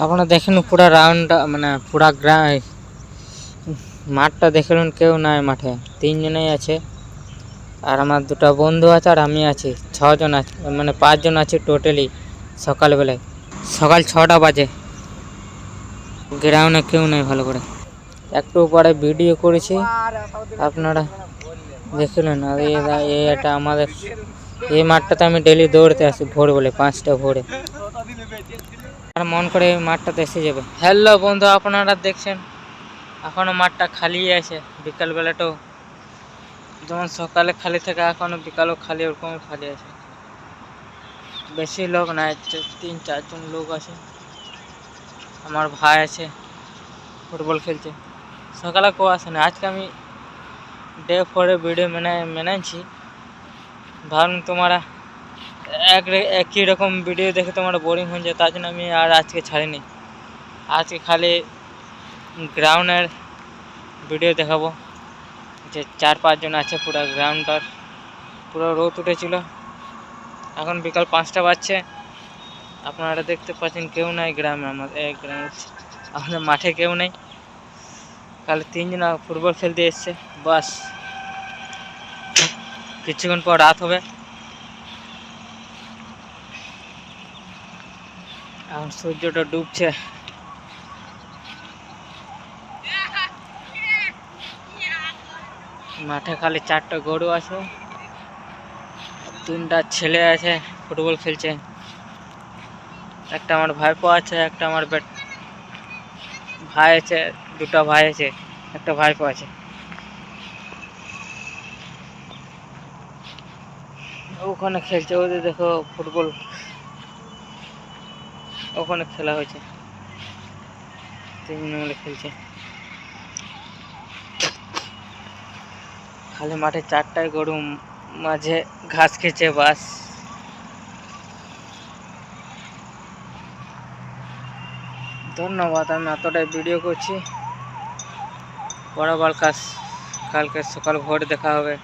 আপনারা দেখেন পুরা রাউন্ডটা মানে পুরা মাঠটা দেখলেন, কেউ নাই মাঠে, 3 জনেই আছে। আর আমার 2টা বন্ধু আছে আর আমি আছি, 6 জন আছে, মানে 5 জন আছে টোটালি। সকালবেলায় সকাল 6টা বাজে, গ্রাউন্ডে কেউ নেই। ভালো করে একটু পরে ভিডিও করেছি, আপনারা দেখলেন। আর এটা আমাদের এই মাঠটাতে আমি ডেলি দৌড়তে আসি ভোর বলে, 5টা ভোরে। আর মন করে এই মাঠটাতে এসে যাবে। হ্যালো বন্ধু, আপনারা দেখছেন এখনো মাঠটা খালি আছে। বিকালবেলাটাও যেমন সকালে খালি থাকে, এখনো বিকালও খালি, ওরকমই খালি আছে। বেশি লোক নাই, 3-4 জন লোক আছে। আমার ভাই আছে, ফুটবল খেলছে। সকালে কেউ আসে না। আজকে আমি ডে 4 ভিডিও মেনেছি। ভাবলাম তোমরা একই রকম ভিডিও দেখে তোমরা বোরিং হয়ে যায়, তার জন্য আমি আর আজকে ছাড়িনি। আজকে খালি গ্রাউন্ডের ভিডিও দেখাবো, যে 4-5 জন আছে পুরো গ্রাউন্ডটার। পুরো রোদ উঠেছিল, এখন বিকাল 5টা বাজছে। আপনারা দেখতে পাচ্ছেন কেউ নাই গ্রামে, আমাদের মাঠে কেউ নেই। খালি 3 জন ফুটবল খেলতে এসছে, বাস। কিছুক্ষণ পর রাত হবে। এখন সূর্যটা ডুবছে। মাঠে খালি 4টা গরু আছে, 3টা ছেলে আছে ফুটবল খেলছে। একটা আমার ভাইপো আছে, একটা আমার ভাই আছে, 2টা ভাই আছে, একটা ভাইপো আছে। ওখানে খেলছে, ওদের দেখো ফুটবল, ওখানে খেলা হয়েছে, 3 জন মিলে খেলছে। খালি মাঠে 4টায় গরু মাঝে ঘাস খেয়েছে, বাস। ধন্যবাদ, আমি এতটাই ভিডিও করছি। বরাবর কালকে সকাল ভোর দেখা হবে।